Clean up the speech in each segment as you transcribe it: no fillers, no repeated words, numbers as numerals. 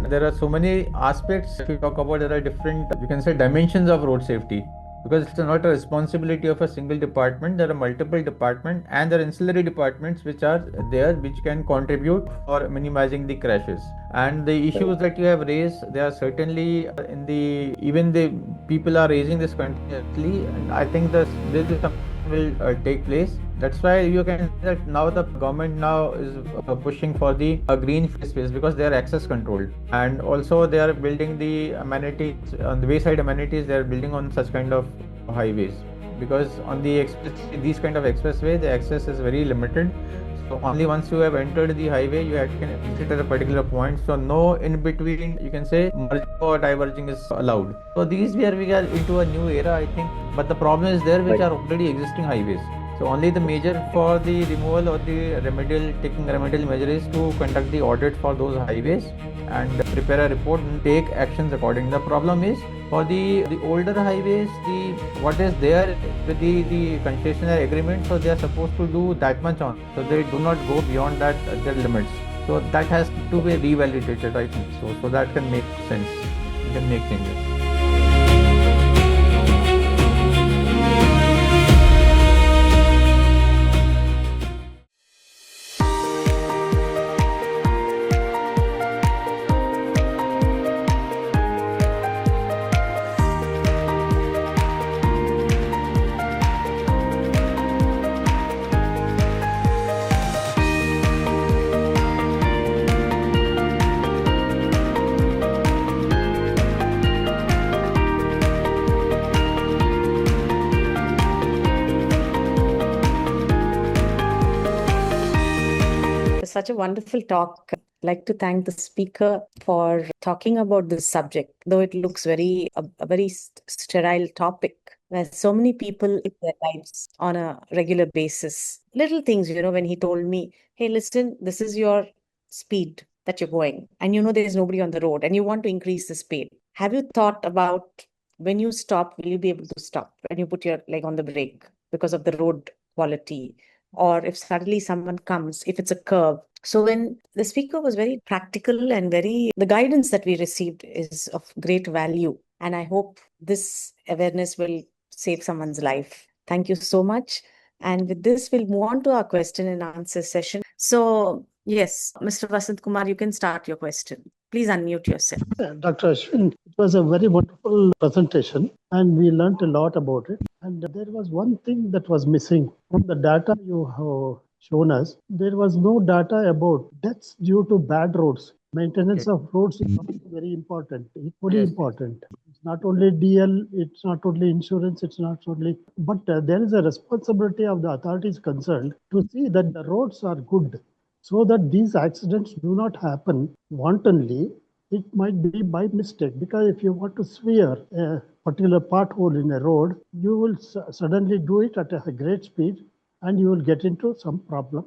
there are so many aspects. If we talk about, there are different, you can say, dimensions of road safety, because it's not a responsibility of a single department. There are multiple departments and there are ancillary departments which are there, which can contribute for minimizing the crashes. And the issues that you have raised, they are certainly in the, even the people are raising this continuously, and I think this is something will take place. That's why you can see that now the government now is pushing for the green space, because they are access controlled, and also they are building the amenities on the wayside amenities. They are building on such kind of highways, because on the these kind of expressway, the access is very limited. So only once you have entered the highway, you have can exit at a particular point. So no in between, you can say, merging or diverging is allowed. So these where we are into a new era, I think. But the problem is there, which Right. are already existing highways. So only the major for the removal or the taking remedial measure is to conduct the audit for those highways and prepare a report and take actions according. The problem is for the older highways, the what is there with the concessionary agreement. So they are supposed to do that much on. So they do not go beyond that their limits. So that has to be revalidated, I think. So that can make sense. You can make changes. Such a wonderful talk. I'd like to thank the speaker for talking about this subject, though it looks a very sterile topic where so many people live their lives on a regular basis. Little things, when he told me, hey, listen, this is your speed that you're going, and there's nobody on the road, and you want to increase the speed. Have you thought about when you stop, will you be able to stop when you put your leg on the brake because of the road quality? Or if suddenly someone comes, if it's a curve. So when the speaker was very practical and the guidance that we received is of great value. And I hope this awareness will save someone's life. Thank you so much. And with this, we'll move on to our question and answer session. So yes, Mr. Vasant Kumar, you can start your question. Please unmute yourself. Dr. Ashwin, it was a very wonderful presentation and we learnt a lot about it. And there was one thing that was missing from the data you have shown us. There was no data about deaths due to bad roads. Maintenance of roads is very important, equally important. It's not only DL, it's not only insurance, it's not only, but there is a responsibility of the authorities concerned to see that the roads are good so that these accidents do not happen wantonly. It might be by mistake, because if you want to smear a particular pothole in a road, you will suddenly do it at a great speed and you will get into some problem,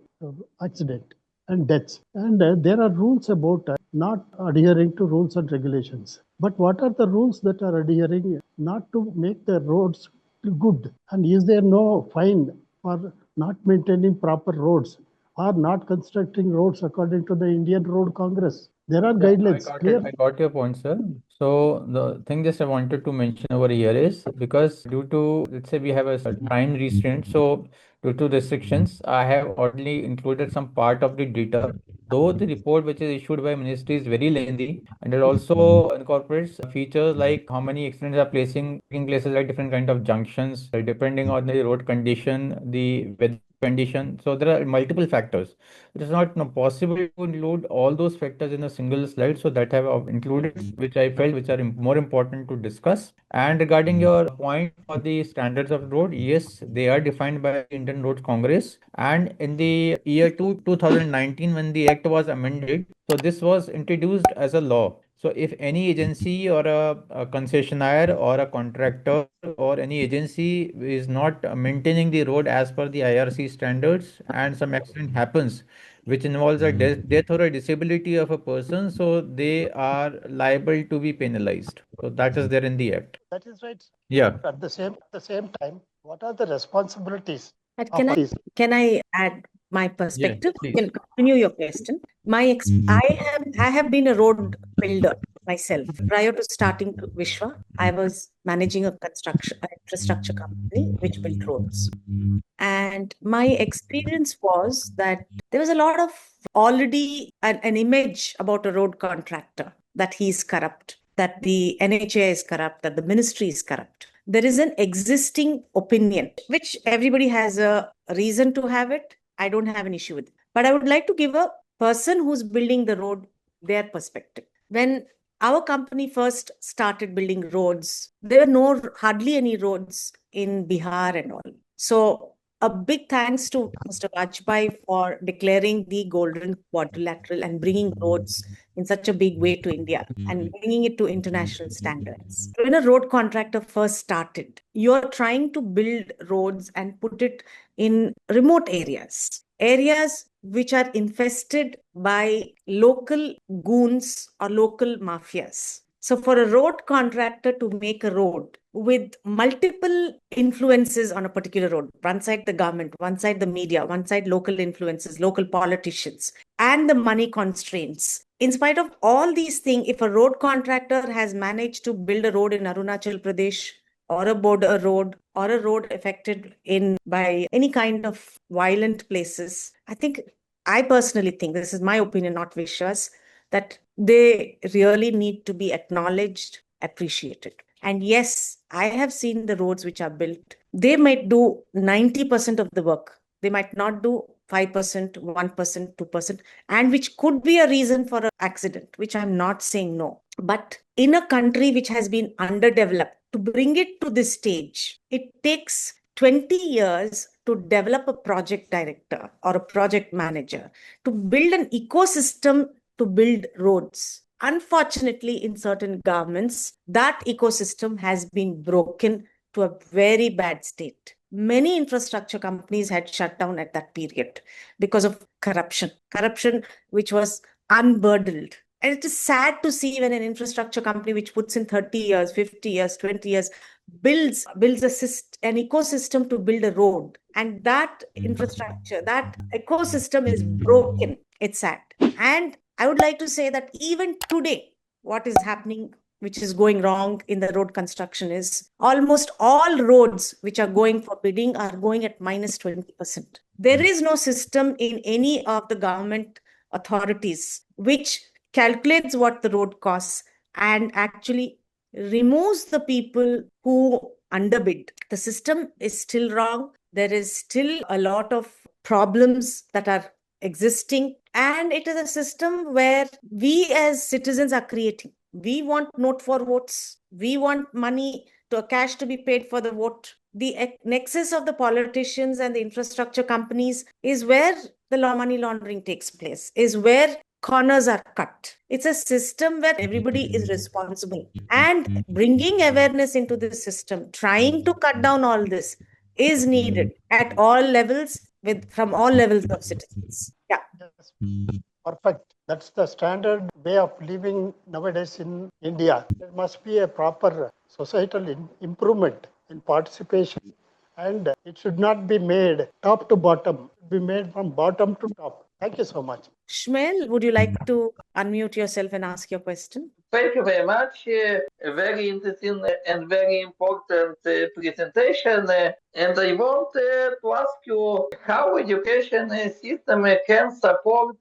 accident and deaths. And there are rules about not adhering to rules and regulations. But what are the rules that are adhering not to make the roads good? And is there no fine for not maintaining proper roads or not constructing roads according to the Indian Road Congress? There are guidelines. I got your point, sir. So the thing just I wanted to mention over here is, because due to, let's say, we have a time restraint, so due to restrictions, I have already included some part of the data. Though the report which is issued by ministry is very lengthy, and it also incorporates features like how many accidents are taking places at different kind of junctions, depending on the road condition, the weather condition. So there are multiple factors. It is not possible to include all those factors in a single slide, so that I have included, which I felt which are more important to discuss. And regarding your point for the standards of road, yes, they are defined by Indian Road Congress. And in the year 2019, when the act was amended, so this was introduced as a law. So if any agency or a concessionaire or a contractor or any agency is not maintaining the road as per the IRC standards, and some accident happens which involves a death or a disability of a person, so they are liable to be penalized. So that is there in the act. That is right. Yeah. At the same time, what are the responsibilities? Can I add? my Yes, perspective. You please. can continue your question. I have been a road builder myself. Prior to starting to Vishwa, I was managing a construction an infrastructure company which built roads. And my experience was that there was a lot of already an image about a road contractor that he's corrupt, that the NHA is corrupt, that the ministry is corrupt. There is an existing opinion, which everybody has a reason to have it. I don't have an issue with it. But I would like to give a person who's building the road their perspective. When our company first started building roads, there were hardly any roads in Bihar and all. So a big thanks to Mr. Vajpayee for declaring the Golden Quadrilateral and bringing roads in such a big way to India and bringing it to international standards. When a road contractor first started, you're trying to build roads and put it in remote areas which are infested by local goons or local mafias. So for a road contractor to make a road with multiple influences on a particular road, one side the government, one side the media, one side local influences, local politicians, and the money constraints. In spite of all these things, if a road contractor has managed to build a road in Arunachal Pradesh, or a border road, or a road affected in by any kind of violent places, I personally think, this is my opinion, not Vishwas, that they really need to be acknowledged, appreciated. And yes, I have seen the roads which are built. They might do 90% of the work. They might not do 5%, 1%, 2%, and which could be a reason for an accident, which I'm not saying no. But in a country which has been underdeveloped, to bring it to this stage, it takes 20 years to develop a project director or a project manager to build an ecosystem to build roads. Unfortunately, in certain governments, that ecosystem has been broken to a very bad state. Many infrastructure companies had shut down at that period because of corruption which was unburdened. And it is sad to see when an infrastructure company which puts in 30 years, 50 years, 20 years, builds an ecosystem to build a road. And that infrastructure, that ecosystem is broken. It's sad. And I would like to say that even today, what is happening, which is going wrong in the road construction, is almost all roads which are going for bidding are going at minus 20%. There is no system in any of the government authorities which calculates what the road costs and actually removes the people who underbid. The system is still wrong. There is still a lot of problems that are existing, and it is a system where we as citizens are creating. We want note for votes. We want money to cash to be paid for the vote. The nexus of the politicians and the infrastructure companies is where the money laundering takes place, is where corners are cut. It's a system where everybody is responsible. And bringing awareness into the system, trying to cut down all this is needed at all levels from all levels of citizens. Yeah. Yes, perfect. That's the standard way of living nowadays in India. There must be a proper societal improvement in participation, and it should not be made top to bottom, it should be made from bottom to top. Thank you so much. Shmuel, would you like to unmute yourself and ask your question? Thank you very much. A very interesting and very important presentation. And I want to ask you how education system can support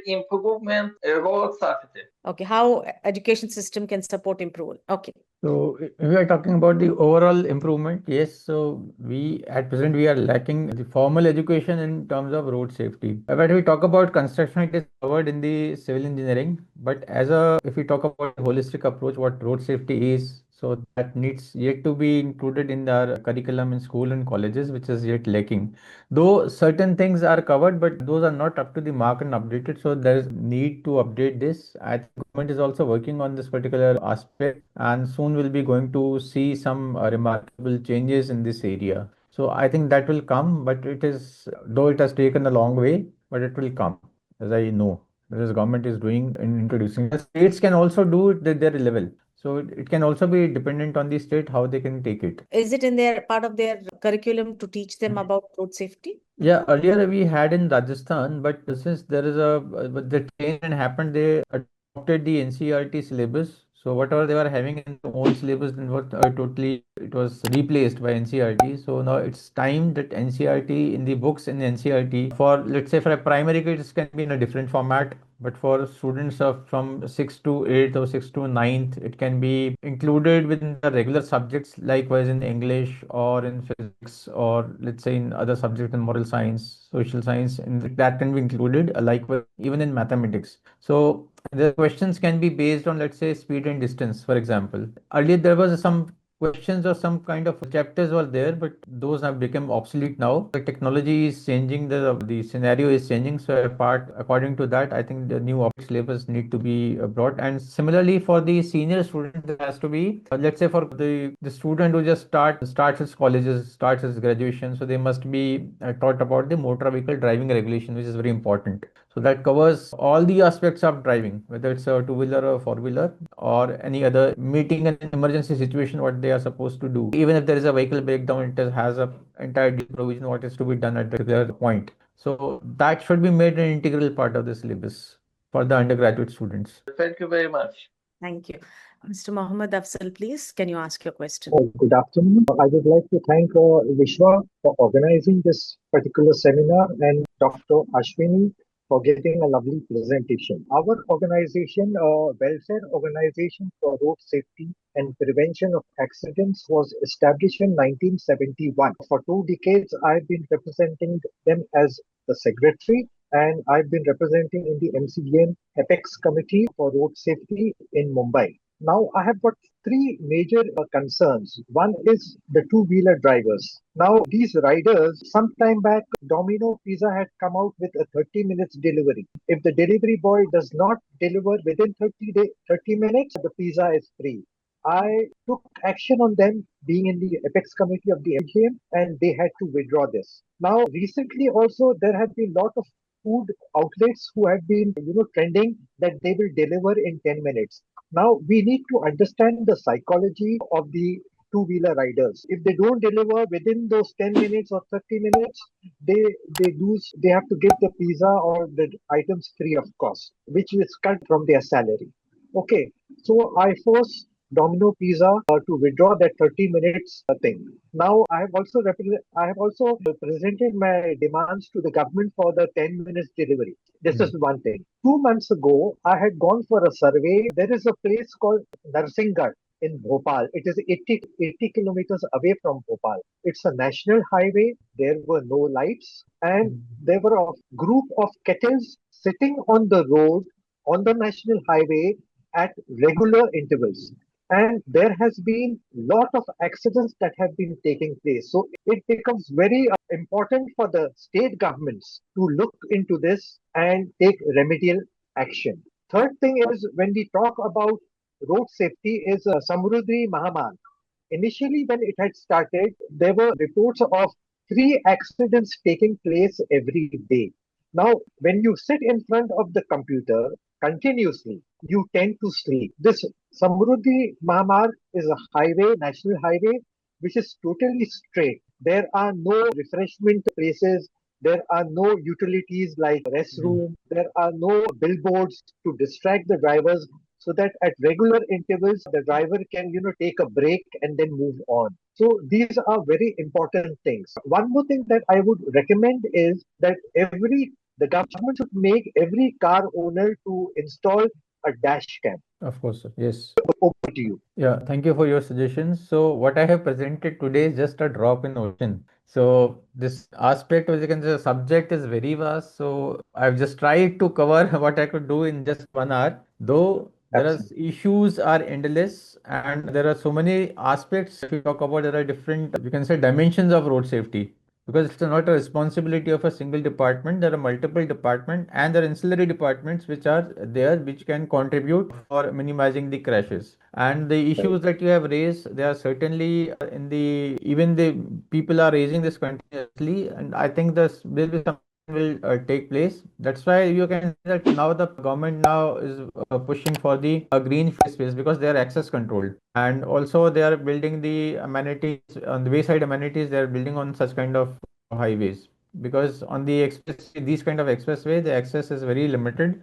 improvement road safety. Okay, how education system can support improvement. Okay. So we are talking about the overall improvement. Yes. So we at present we are lacking the formal education in terms of road safety. When we talk about construction, it is covered in the civil engineering. But if we talk about holistic approach, what road safety is, so that needs yet to be included in our curriculum in school and colleges, which is yet lacking. Though certain things are covered, but those are not up to the mark and updated. So there is need to update this. I think government is also working on this particular aspect, and soon we'll be going to see some remarkable changes in this area. So I think that will come, but though it has taken a long way, but it will come, as I know. Because government is doing in introducing. The states can also do it at their level. So it can also be dependent on the state how they can take it. Is it in their part of their curriculum to teach them about road safety? Yeah, earlier we had in Rajasthan, but since there is but the change happened, they adopted the NCERT syllabus. So whatever they were having in their own syllabus, then what totally it was replaced by NCERT. So now it's time that NCERT in the books in NCERT for, let's say, for a primary kids can be in a different format, but for students of from 6th to 8th or 6th to 9th, it can be included within the regular subjects, likewise in English or in physics or let's say in other subjects in moral science, social science, and that can be included, likewise even in mathematics. So the questions can be based on, let's say, speed and distance, for example. Earlier there was some questions or some kind of chapters were there, but those have become obsolete now. The technology is changing, the scenario is changing. So apart according to that, I think the new optics syllabus need to be brought. And similarly for the senior student, there has to be, let's say for the student who just starts his colleges, starts his graduation, so they must be taught about the motor vehicle driving regulation, which is very important. So that covers all the aspects of driving, whether it's a two-wheeler or four-wheeler or any other meeting an emergency situation, what they are supposed to do. Even if there is a vehicle breakdown, it has a entire provision what is to be done at the particular point. So that should be made an integral part of the syllabus for the undergraduate students. Thank you very much. Thank you. Mr. Mohammed Afzal, please, can you ask your question? Good afternoon. I would like to thank Vishwa for organizing this particular seminar and Dr. Ashwini for giving a lovely presentation. Our organization, Welfare Organization for Road Safety and Prevention of Accidents, was established in 1971. For 2 decades, I've been representing them as the secretary, and I've been representing in the MCGM Apex Committee for Road Safety in Mumbai. Now, I have got three major concerns. One is the two-wheeler drivers. Now, these riders, some time back, Domino Pizza had come out with a 30 minutes delivery. If the delivery boy does not deliver within 30 minutes, the pizza is free. I took action on them being in the Apex Committee of the MGM, and they had to withdraw this. Now, recently also, there have been a lot of food outlets who have been, trending that they will deliver in 10 minutes. Now we need to understand the psychology of the two-wheeler riders. If they don't deliver within those 10 minutes or 30 minutes, they have to give the pizza or the items free of cost, which is cut from their salary. Okay, so I force Domino Pizza to withdraw that 30 minutes thing. Now I have also presented my demands to the government for the 10 minutes delivery. This is one thing. 2 months ago, I had gone for a survey. There is a place called Narsingarh in Bhopal. It is 80 kilometers away from Bhopal. It's a national highway. There were no lights, and there were a group of kettles sitting on the road on the national highway at regular intervals. And there has been lot of accidents that have been taking place. So it becomes very important for the state governments to look into this and take remedial action. Third thing is when we talk about road safety is Samruddhi Mahamarg. Initially, when it had started, there were reports of 3 accidents taking place every day. Now, when you sit in front of the computer continuously, you tend to sleep. This Samruddhi Mahamarg is a highway, national highway, which is totally straight. There are no refreshment places. There are no utilities like restroom. There are no billboards to distract the drivers so that at regular intervals the driver can take a break and then move on. So these are very important things. One more thing that I would recommend is that the government should make every car owner to install a dash cam. Of course, sir. Yes. Over to you. Yeah, thank you for your suggestions. So what I have presented today is just a drop in ocean. So this aspect, or you can say, subject is very vast. So I've just tried to cover what I could do in just 1 hour. Though there are Absolutely. issues are endless, and there are so many aspects. If you talk about, there are different, you can say, dimensions of road safety, because it's not a responsibility of a single department. There are multiple departments and there are ancillary departments which are there, which can contribute for minimizing the crashes. And the issues that you have raised, they are certainly even the people are raising this continuously, and I think there'll be some will take place. That's why you can see that now the government now is pushing for the green space because they are access controlled, and also they are building the amenities on the wayside amenities. They are building on such kind of highways because on the express these kind of expressway the access is very limited.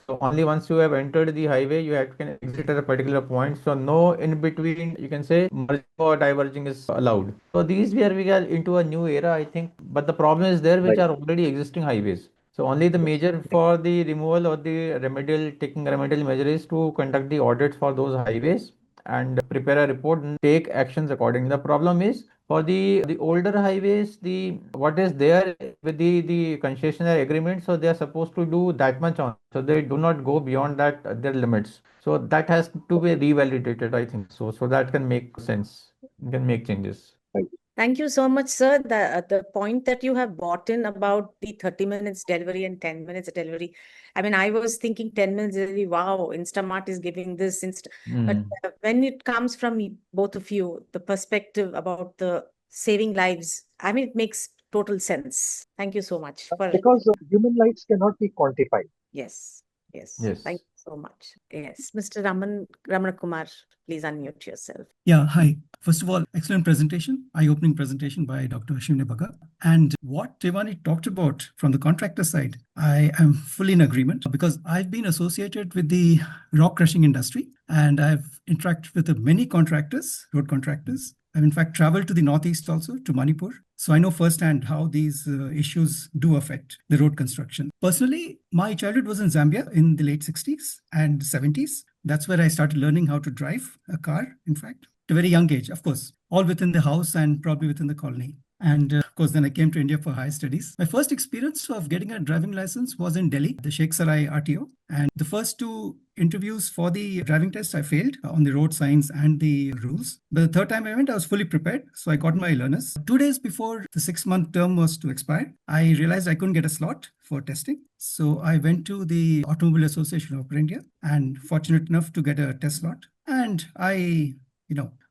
So only once you have entered the highway, you have can exit at a particular point. So no in between, you can say merging or diverging is allowed. So these we are into a new era, I think. But the problem is there, which Right. are already existing highways. So only the major for the removal or the remedial taking remedial measure is to conduct the audits for those highways and prepare a report and take actions accordingly. The problem is for the older highways, the what is there with the concessionary agreement, so they are supposed to do that much on, so they do not go beyond that their limits. So that has to be revalidated, I think. So that can make sense, can make changes. Right. Thank you so much, sir. The point that you have brought in about the 30 minutes delivery and 10 minutes delivery. I mean, I was thinking 10 minutes delivery, wow, Instamart is giving this. But Mm. when it comes from both of you, the perspective about the saving lives, I mean, it makes total sense. Thank you so much for, Because human lives cannot be quantified. yes, yes. Thank Yes. you so much. Yes. Mr. Ramana Kumar, please unmute yourself. Yeah, hi. First of all, excellent presentation, eye-opening presentation by Dr. Ashwini Bagga. And what Devani talked about from the contractor side, I am fully in agreement because I've been associated with the rock crushing industry and I've interacted with many contractors, road contractors. I've in fact traveled to the Northeast also, to Manipur. So I know firsthand how these issues do affect the road construction. Personally, my childhood was in Zambia in the late 60s and 70s. That's where I started learning how to drive a car, in fact, at a very young age, of course, all within the house and probably within the colony. And of course, then I came to India for higher studies. My first experience of getting a driving license was in Delhi, the Sheikh Sarai RTO. And the first two interviews for the driving test, I failed on the road signs and the rules. But the third time I went, I was fully prepared. So I got my learners. 2 days before the 6-month term was to expire, I realized I couldn't get a slot for testing. So I went to the Automobile Association of India and fortunate enough to get a test slot. And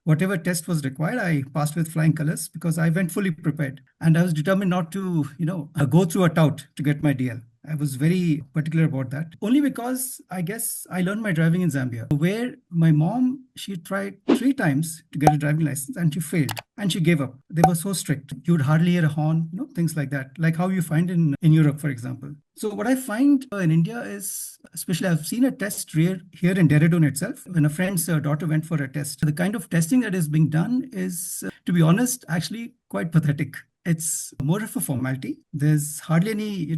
whatever test was required, I passed with flying colors because I went fully prepared. And I was determined not to, go through a tout to get my DL. I was very particular about that. Only because I guess I learned my driving in Zambia, where my mom, she tried 3 times to get a driving license and she failed and she gave up. They were so strict. You would hardly hear a horn, things like that, like how you find in Europe, for example. So what I find in India is, especially I've seen a test here in Dehradun itself, when a friend's daughter went for a test. The kind of testing that is being done is, to be honest, actually quite pathetic. It's more of a formality. There's hardly any,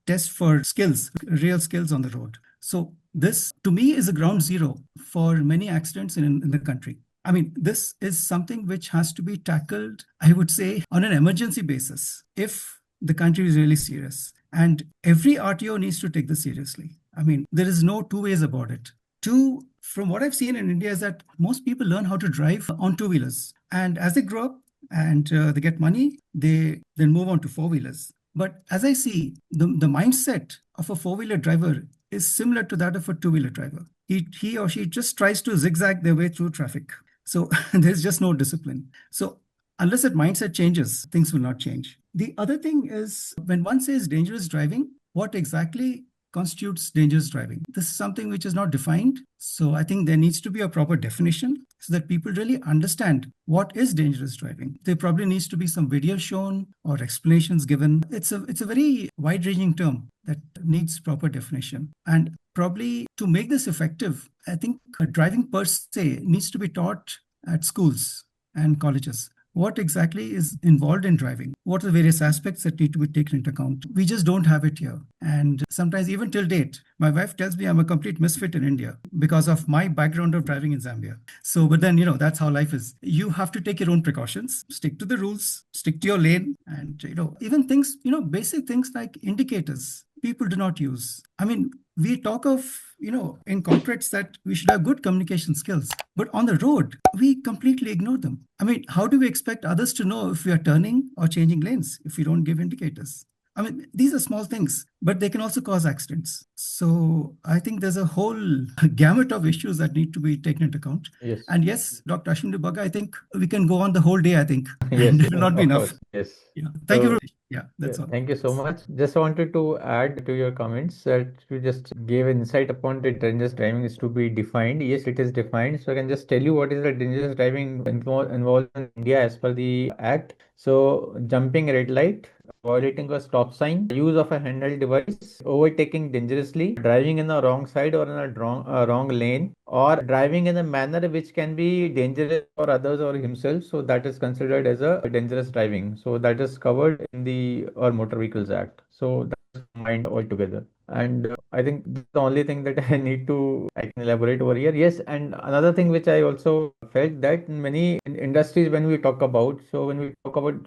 test for skills, real skills on the road. So this, to me, is a ground zero for many accidents in the country. I mean, this is something which has to be tackled, I would say, on an emergency basis if the country is really serious. And every RTO needs to take this seriously. I mean, there is no two ways about it. Two, from what I've seen in India, is that most people learn how to drive on two-wheelers. And as they grow up and they get money, they then move on to four-wheelers. But as I see, the mindset of a four-wheeler driver is similar to that of a two-wheeler driver. He or she just tries to zigzag their way through traffic. So there's just no discipline. So unless that mindset changes, things will not change. The other thing is, when one says dangerous driving, what exactly constitutes dangerous driving? This is something which is not defined. So I think there needs to be a proper definition so that people really understand what is dangerous driving. There probably needs to be some video shown or explanations given. It's a very wide-ranging term that needs proper definition. And probably to make this effective, I think driving per se needs to be taught at schools and colleges. What exactly is involved in driving? What are the various aspects that need to be taken into account? We just don't have it here. And sometimes, even till date, my wife tells me I'm a complete misfit in India because of my background of driving in Zambia. So, but then, that's how life is. You have to take your own precautions, stick to the rules, stick to your lane. And, even things, basic things like indicators, people do not use. I mean, we talk of, in corporates that we should have good communication skills, but on the road, we completely ignore them. I mean, how do we expect others to know if we are turning or changing lanes if we don't give indicators? I mean, these are small things, but they can also cause accidents. So I think there's a whole gamut of issues that need to be taken into account. Yes. And yes, Dr. Ashwini Bagga, I think we can go on the whole day, I think, Yes, and it will not be of enough. course. Yes. Yeah. Thank you So, very much. Yeah, that's all. thank you so much. Just wanted to add to your comments that you just gave insight upon the dangerous driving is to be defined. Yes, it is defined. So I can just tell you what is the dangerous driving involved in India as per the Act. So jumping a red light, violating a stop sign, use of a handheld device, overtaking dangerously, driving in the wrong side or in a wrong lane, or driving in a manner which can be dangerous for others or himself. So that is considered as a dangerous driving. So that is covered in the or Motor Vehicles Act. So that's combined altogether. And I think this is the only thing that I can elaborate over here. Yes, and another thing which I also felt that in many industries when we talk about, so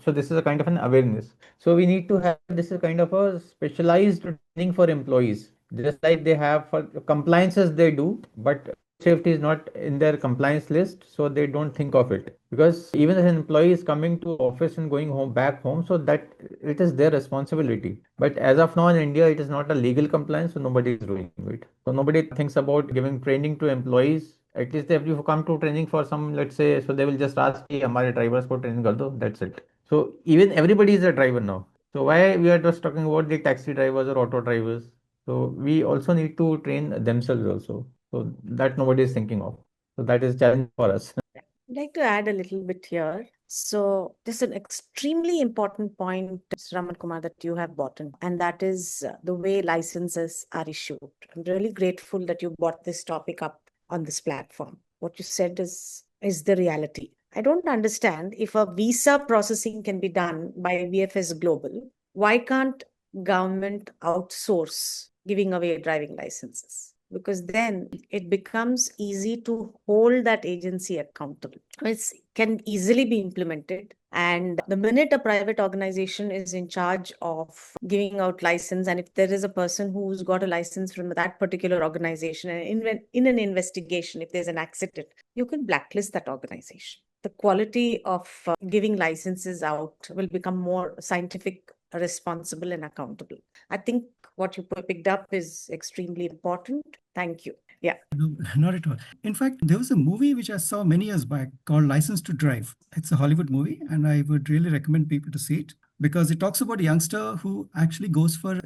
this is a kind of an awareness. So we need to have this is kind of a specialized training for employees, just like they have for compliances they do, but safety is not in their compliance list, so they don't think of it. Because even if an employee is coming to office and going home back home, so that it is their responsibility. But as of now in India, it is not a legal compliance, so nobody is doing it. So nobody thinks about giving training to employees. At least if you come to training for some, let's say, so they will just ask, "Hey, हमारे drivers को training कर दो." That's it. So even everybody is a driver now. So why we are just talking about the taxi drivers or auto drivers? So we also need to train themselves also. So that nobody is thinking of. So that is challenge for us. I'd like to add a little bit here. So, this is an extremely important point, Mr. Raman Kumar, that you have brought in, and that is the way licenses are issued. I'm really grateful that you brought this topic up on this platform. What you said is the reality. I don't understand if a visa processing can be done by VFS Global, why can't government outsource giving away driving licenses? Because then it becomes easy to hold that agency accountable. It can easily be implemented. And the minute a private organization is in charge of giving out license, and if there is a person who's got a license from that particular organization, and in an investigation, if there's an accident, you can blacklist that organization. The quality of giving licenses out will become more scientific, responsible, and accountable. I think what you picked up is extremely important. Thank you. Yeah. No, not at all. In fact, there was a movie which I saw many years back called License to Drive. It's a Hollywood movie, and I would really recommend people to see it because it talks about a youngster who actually goes for,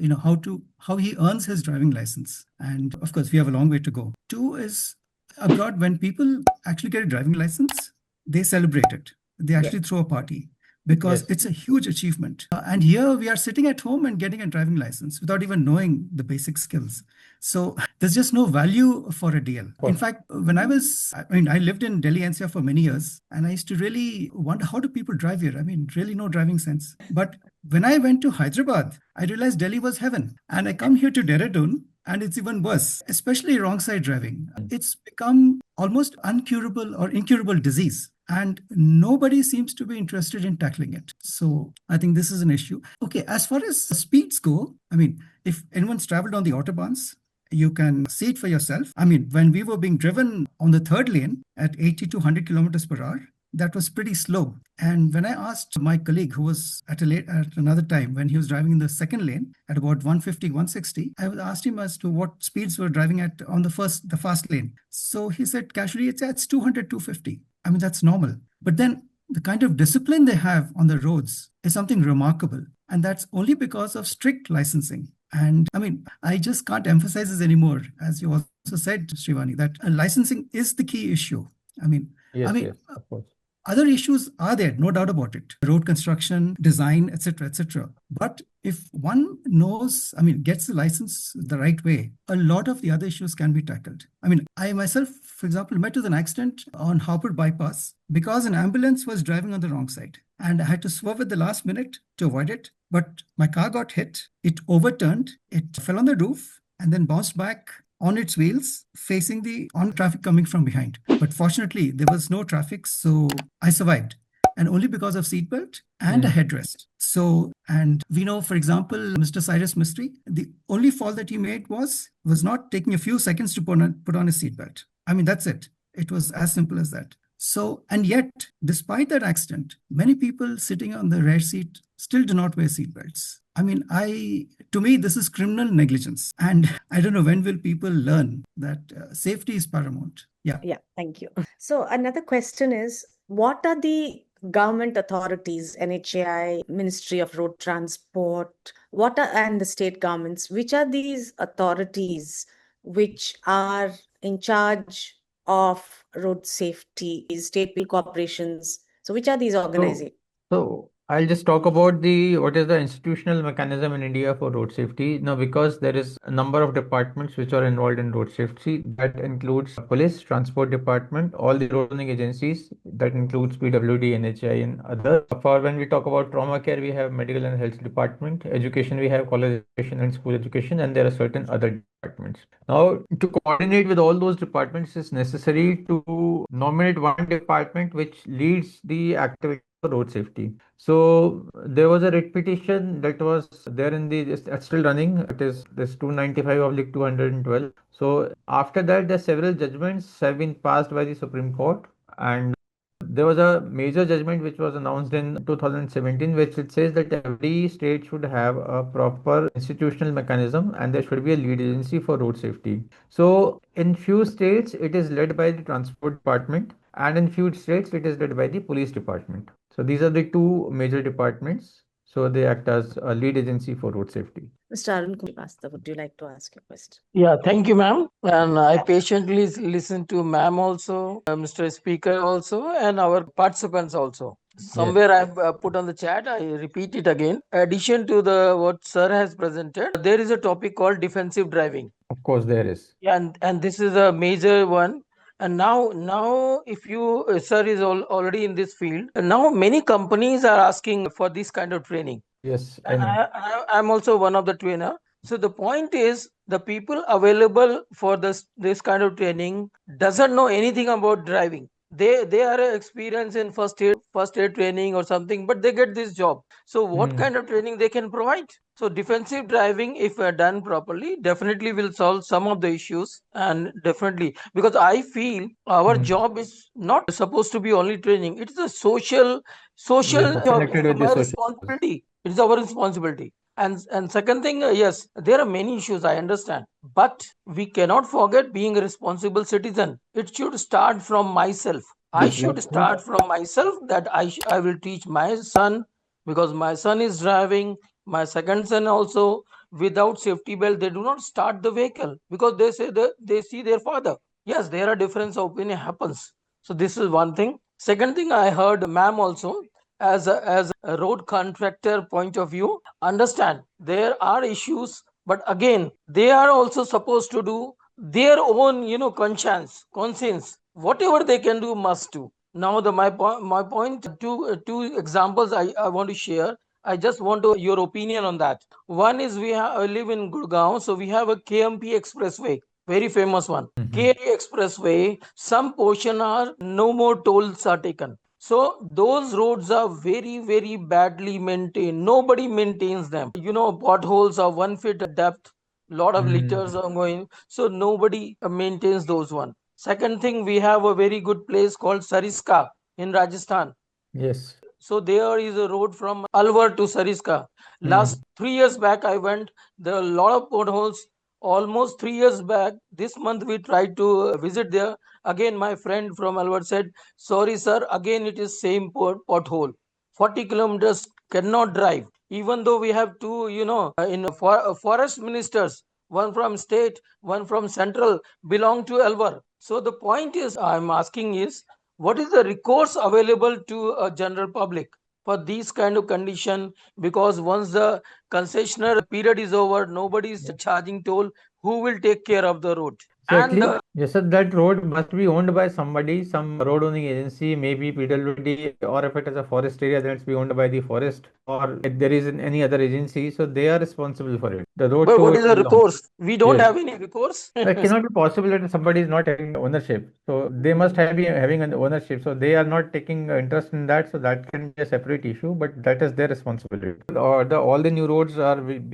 how he earns his driving license. And of course, we have a long way to go. Two is abroad, when people actually get a driving license, they celebrate it. They actually throw a party because Yes. it's a huge achievement. And here we are sitting at home and getting a driving license without even knowing the basic skills. So there's just no value for a deal. In fact, when I lived in Delhi NCR for many years, and I used to really wonder, how do people drive here? I mean, really no driving sense. But when I went to Hyderabad, I realized Delhi was heaven. And I come here to Dehradun, and it's even worse, especially wrong side driving. It's become almost uncurable or incurable disease. And nobody seems to be interested in tackling it. So I think this is an issue. Okay, as far as speeds go, I mean, if anyone's traveled on the autobahns, you can see it for yourself. I mean, when we were being driven on the third lane at 80 to 100 kilometers per hour, that was pretty slow. And when I asked my colleague who was at another time when he was driving in the second lane at about 150, 160, I asked him as to what speeds we're driving at on the fast lane. So he said casually, it's 200, 250. I mean, that's normal. But then the kind of discipline they have on the roads is something remarkable. And that's only because of strict licensing. And I mean, I just can't emphasize this anymore. As you also said, Srivani, that licensing is the key issue. Yes, of course. Other issues are there, no doubt about it. Road construction, design, etc., etc. But if one gets the license the right way, a lot of the other issues can be tackled. I mean, I myself, for example, met with an accident on Harper bypass because an ambulance was driving on the wrong side. And I had to swerve at the last minute to avoid it. But my car got hit. It overturned. It fell on the roof and then bounced back on its wheels, facing the on traffic coming from behind. But fortunately, there was no traffic, so I survived. And only because of seatbelt and a headrest. So, and we know, for example, Mr. Cyrus Mistry, the only fault that he made was not taking a few seconds to put on his seatbelt. I mean, that's it. It was as simple as that. So, and yet, despite that accident, many people sitting on the rear seat still do not wear seatbelts. I mean, to me, this is criminal negligence. And I don't know when will people learn that safety is paramount. Yeah. Yeah, thank you. So another question is, what are the government authorities, NHAI, Ministry of Road Transport, and the state governments, which are these authorities which are in charge of road safety, state corporations? So which are these organizations? So I'll just talk about the what is the institutional mechanism in India for road safety. Now, because there is a number of departments which are involved in road safety, that includes police, transport department, all the road running agencies, that includes PWD, NHI, and others. For when we talk about trauma care, we have medical and health department. Education, we have college education and school education, and there are certain other departments. Now, to coordinate with all those departments, it's necessary to nominate one department which leads the activity for road safety. So there was a writ petition that was there in the that's still running. It is this 295 of 212. So after that, the several judgments have been passed by the Supreme Court, and there was a major judgment which was announced in 2017, which it says that every state should have a proper institutional mechanism and there should be a lead agency for road safety. So in few states, it is led by the transport department, and in few states, it is led by the police department. So these are the two major departments. So they act as a lead agency for road safety. Mr. Arun Kumar, would you like to ask a question? Yeah, thank you, ma'am. And I patiently listen to ma'am also, Mr. Speaker also, and our participants also. Somewhere I've put on the chat, I repeat it again. Addition to the what sir has presented, there is a topic called defensive driving. Of course, there is. Yeah, and this is a major one. And now, if you sir is already in this field, now many companies are asking for this kind of training. Yes, I And know. I'm also one of the trainer. So the point is, the people available for this kind of training doesn't know anything about driving. They are experienced in first aid training or something, but they get this job. So what kind of training they can provide? So defensive driving, if done properly, definitely will solve some of the issues, and definitely, because I feel our job is not supposed to be only training. It is a social Yes, job. connected It's with the our social. responsibility. It is our responsibility. And second thing, yes, there are many issues, I understand, but we cannot forget being a responsible citizen. It should start from myself. I should start from myself, that I will teach my son, because my son is driving, my second son also. Without safety belt, they do not start the vehicle, because they say that they see their father. Yes, there are difference of opinion happens. So this is one thing. Second thing, I heard ma'am also, as a road contractor point of view, understand there are issues, but again, they are also supposed to do their own, conscience. Whatever they can do, must do. Now, my point, two examples I want to share. I just want your opinion on that. One is, I live in Gurgaon, so we have a KMP Expressway, very famous one. KMP Expressway, some portion are no more tolls are taken. So those roads are very, very badly maintained. Nobody maintains them. Potholes are 1 feet depth, lot of liters are going. So nobody maintains those one. Second thing, we have a very good place called Sariska in Rajasthan. Yes. So there is a road from Alwar to Sariska. Last 3 years back, I went. There are a lot of potholes. Almost 3 years back, this month we tried to visit there. Again, my friend from Alwar said, "Sorry, sir. Again, it is same pothole. 40 kilometers cannot drive. Even though we have two, forest ministers, one from state, one from central, belong to Alwar. So the point is, I'm asking is, what is the recourse available to a general public for these kind of condition? Because once the concessionaire period is over, nobody is charging toll. Who will take care of the road? Exactly. Yes, sir, that road must be owned by somebody, some road owning agency, maybe PWD, or if it is a forest area, then it's be owned by the forest, or if there is any other agency, so they are responsible for it. The road But to what it is the belongs. recourse? We don't Yes. have any recourse. That cannot be possible that somebody is not having ownership. So they must be having an ownership. So they are not taking interest in that. So that can be a separate issue, but that is their responsibility. Or all the new roads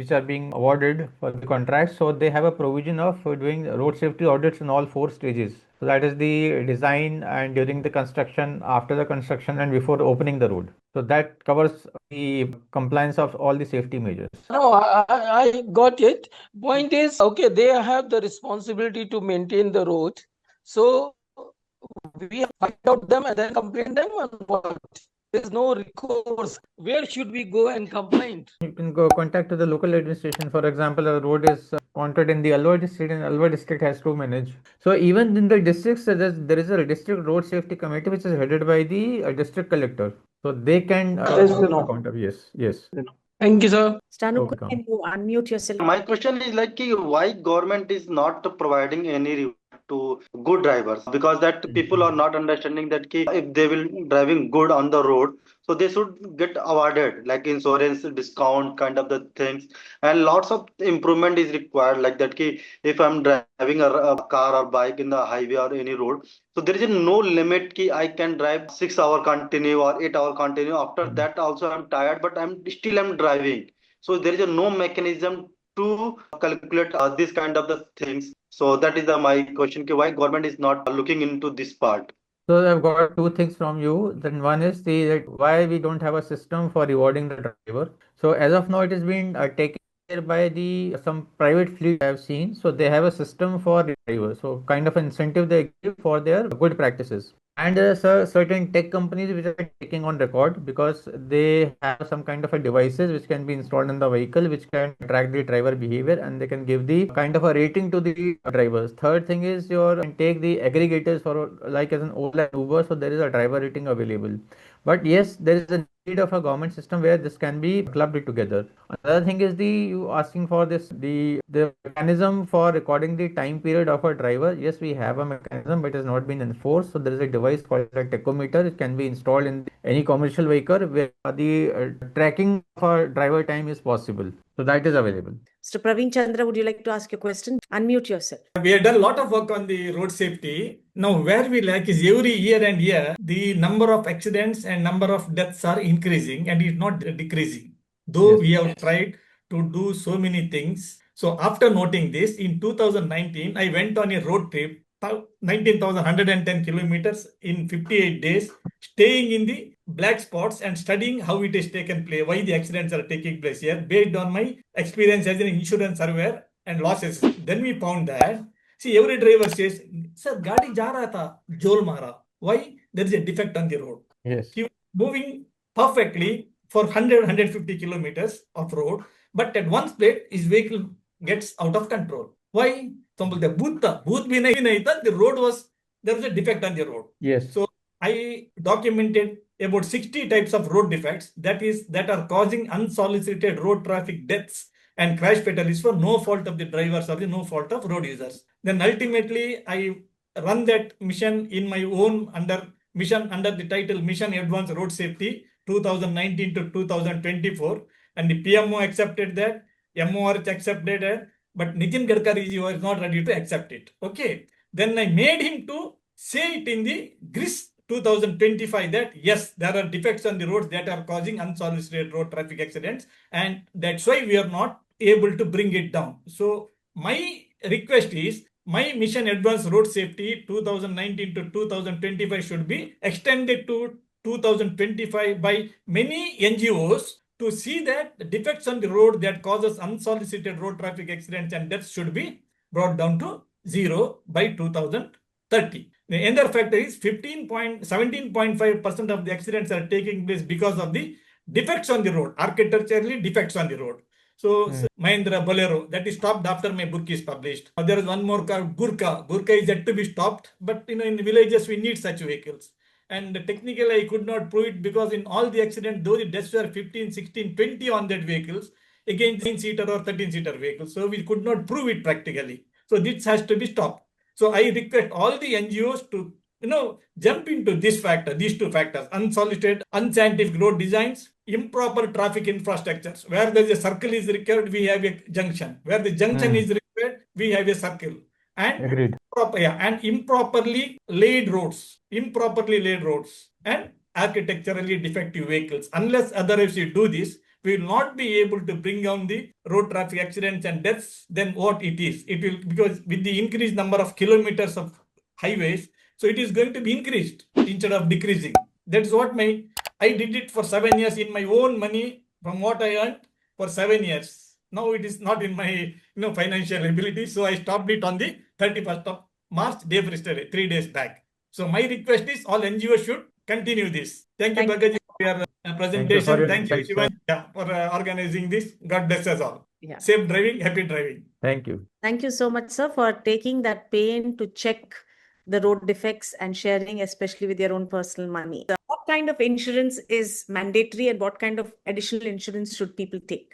which are being awarded for the contracts. So they have a provision of doing road safety audits in all 4 stages. So that is the design and during the construction, after the construction, and before opening the road. So that covers the compliance of all the safety measures. No, I got it. Point is, okay, they have the responsibility to maintain the road. So we have to find out them and then complain them on what? There's no recourse. Where should we go and complain? You can go contact to the local administration. For example, a road is counted in the Alwar district, and Alwar district has to manage. So even in the districts, there is a district road safety committee which is headed by the district collector. So they can Yes, you know. account of. Yes, yes. Thank you, sir. Stanu, Okay, can you unmute yourself? My question is like why government is not providing any reward to good drivers, because that people are not understanding that if they will driving good on the road, so they should get awarded like insurance discount kind of the things, and lots of improvement is required like that if I'm driving a car or bike in the highway or any road, so there is no limit I can drive 6 hour continue or 8 hour continue. After that also I'm tired, but I'm driving. So there is no mechanism to calculate this kind of the things. So that is my question, why government is not looking into this part. So I've got two things from you. Then one is that why we don't have a system for rewarding the driver. So as of now, it has been taken care by the some private fleet I have seen. So they have a system for drivers. So kind of incentive they give for their good practices. And there are certain tech companies which are taking on record because they have some kind of a devices which can be installed in the vehicle which can track the driver behavior, and they can give the kind of a rating to the drivers. Third thing is your can take the aggregators for like as an Ola and Uber, so there is a driver rating available. But yes, there is a need of a government system where this can be clubbed together. Another thing is you asking for the mechanism for recording the time period of a driver. Yes, we have a mechanism, but it has not been enforced. So there is a device called a tachometer. It can be installed in any commercial vehicle where the tracking of a driver time is possible. So that is available. Mr. Praveen Chandra, would you like to ask a question? Unmute yourself. We have done a lot of work on the road safety. Now, where we lack is every year and year, the number of accidents and number of deaths are increasing and is not decreasing. Though Yes. we have tried to do so many things. So after noting this, in 2019, I went on a road trip, 19,110 kilometers in 58 days, staying in the black spots and studying how it is taken place, why the accidents are taking place here, based on my experience as an insurance surveyor and losses. Then we found that, see, every driver says, sir, gaadi ja raha tha, jol mara. Why? There is a defect on the road. Yes. He was moving perfectly for 100, 150 kilometers of road, but at one split, his vehicle gets out of control. Why? The road was, there was a defect on the road. Yes. So I documented about 60 types of road defects that are causing unsolicited road traffic deaths and crash fatalities for no fault of the drivers or the no fault of road users. Then ultimately I run that mission in my own under the title Mission Advanced Road Safety 2019 to 2024, and the PMO accepted that, MORH accepted it, but Nitin Gadkari was not ready to accept it. Okay. Then I made him to say it in the GRIS 2025 that yes, there are defects on the roads that are causing unsolicited road traffic accidents, and that's why we are not able to bring it down. So my request is my Mission Advanced Road Safety 2019 to 2025 should be extended to 2025 by many NGOs to see that the defects on the road that causes unsolicited road traffic accidents and deaths should be brought down to zero by 2030. The other factor is 17.5% of the accidents are taking place because of the defects on the road, architecturally defects on the road. So Mahindra Bolero, that is stopped after my book is published. There is one more car, Gurkha. Gurkha is yet to be stopped, but in villages we need such vehicles. And technically I could not prove it because in all the accidents, though the deaths were 15, 16, 20 on that vehicles, against 9-seater or 13-seater vehicles. So we could not prove it practically. So this has to be stopped. So I request all the NGOs to jump into these two factors: unsolicited, unscientific road designs, improper traffic infrastructures. Where there is a circle is required, we have a junction. Where the junction is required, we have a circle. And Agreed. And improperly laid roads, and architecturally defective vehicles. Unless otherwise we do this, we will not be able to bring down the road traffic accidents and deaths than what it is. It will, because with the increased number of kilometers of highways. So it is going to be increased instead of decreasing. That's what I did it for 7 years in my own money from what I earned for 7 years. Now it is not in my financial ability, so I stopped it on the 31st of March, day for yesterday, 3 days back. So my request is all NGOs should continue this. Thank you, Thank Bagga, for your Thank you for presentation. your Thank you, insights, Shivan, sir. for organizing this. God bless us all. Yeah. Safe driving, happy driving. Thank you. Thank you so much, sir, for taking that pain to check the road defects and sharing, especially with your own personal money. What kind of insurance is mandatory and what kind of additional insurance should people take?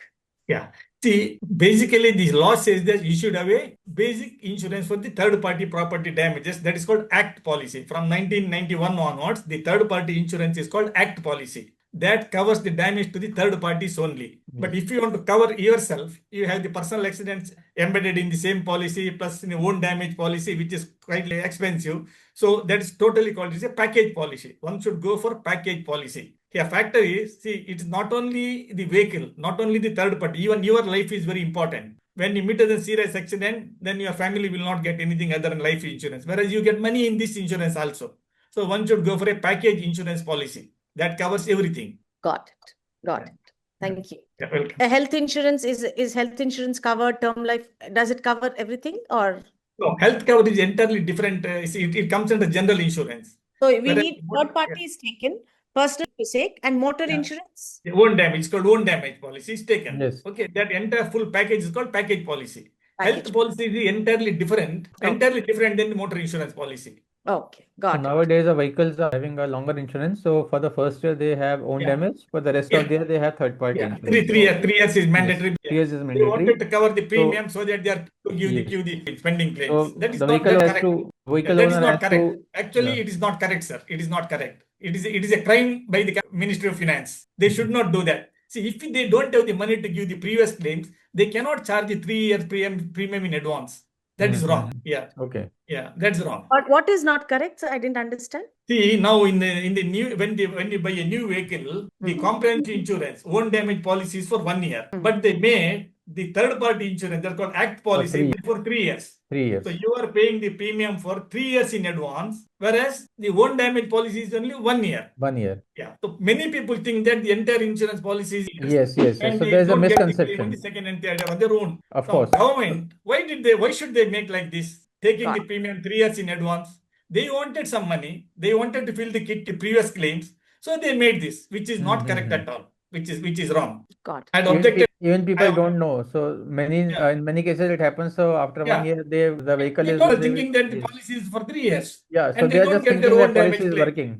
Yeah. See, basically, this law says that you should have a basic insurance for the third party property damages. That is called Act policy. From 1991 onwards, the third party insurance is called Act policy. That covers the damage to the third parties only. But if you want to cover yourself, you have the personal accidents embedded in the same policy plus in own damage policy, which is quite expensive. So that is totally called as a package policy. One should go for package policy. Here, factor is, see, it's not only the vehicle, not only the third party, even your life is very important. When you meet with a serious accident, then your family will not get anything other than life insurance, whereas you get money in this insurance also. So one should go for a package insurance policy that covers everything. Got it. Got it. Thank you. Yeah, welcome. A health insurance is health insurance covered term life? Does it cover everything or? No, health cover is entirely different. It comes under general insurance. So we Whereas need third parties taken, personal mistake and motor insurance. the own damage, it's called own damage policy is taken. Yes. Okay, that entire full package is called package policy. Package. Health policy is entirely different than the motor insurance policy. Okay, So got it. nowadays, the vehicles are having a longer insurance. So for the first year, they have own Yeah. damage. For the rest Yeah. of the year, they have third party Yeah, insurance. 3 years is mandatory. Yes. 3 years is They mandatory. wanted to cover the premium so that they are to give Yes. the spending claims. So That is the not vehicle that has correct. to vehicle That is owner not has correct. to Actually, yeah. it is not correct, sir. It is not correct. It is a crime by the Ministry of Finance. They should not do that. See, if they don't have the money to give the previous claims, they cannot charge the 3 year premium in advance. That is wrong. Yeah, Okay. yeah, that's wrong. But what is not correct, sir? I didn't understand. See, now in the new when you buy a new vehicle, the comprehensive insurance own damage policy is for 1 year, but they made the third party insurance, they're called Act policy, for 3 years. 3 years. So you are paying the premium for 3 years in advance, whereas the own damage policy is only 1 year. 1 year. Yeah. So many people think that the entire insurance policy is Yes, yes, yes. and So they there's a don't get the claim on misconception. the second and third on their own. Of Now, course. government, why should they make like this? Taking the premium 3 years in advance. They wanted some money. They wanted to fill the kit to previous claims. So they made this, which is not correct at all, which is wrong. Got it. And Even, objected. even people I- don't know. So many Yeah. in many cases it happens. So after Yeah. 1 year, the vehicle is People are thinking that the yes. policy is for 3 years. Yeah. So and they are don't just get their thinking that own damage policy is claim. working.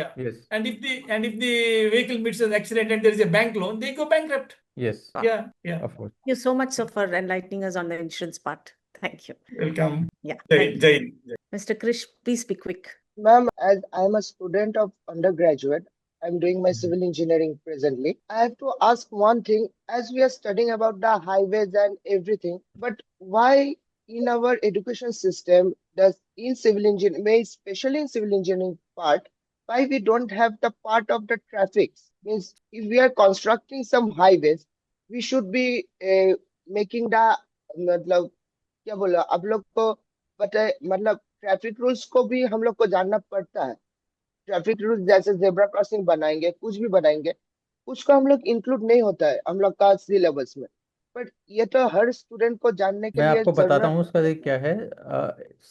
Yeah. Yes. And if the vehicle meets an accident and there is a bank loan, they go bankrupt. Yes. Yeah, yeah. Of course. Thank you so much, sir, for enlightening us on the insurance part. Thank you. Welcome. Yeah. Jai, Jai. Mr. Krish, please be quick. Ma'am, as I'm a student of undergraduate, I'm doing my civil engineering presently. I have to ask one thing, as we are studying about the highways and everything, but why in our education system does in civil engineering, especially in civil engineering part, why we don't have the part of the traffic? Means if we are constructing some highways, we should be making the मतलब क्या बोला आप लोग को बताए मतलब traffic rules को भी हम लोग को जानना पड़ता है ट्रैफिक रूल्स जैसे जेब्रा क्रॉसिंग बनाएंगे कुछ भी बनाएंगे उसको हम लोग इंक्लूड नहीं होता है हम लोग का सिलेबस में बट ये तो हर स्टूडेंट को जानने के मैं लिए आपको बताता जरूरत हूँ उसका क्या है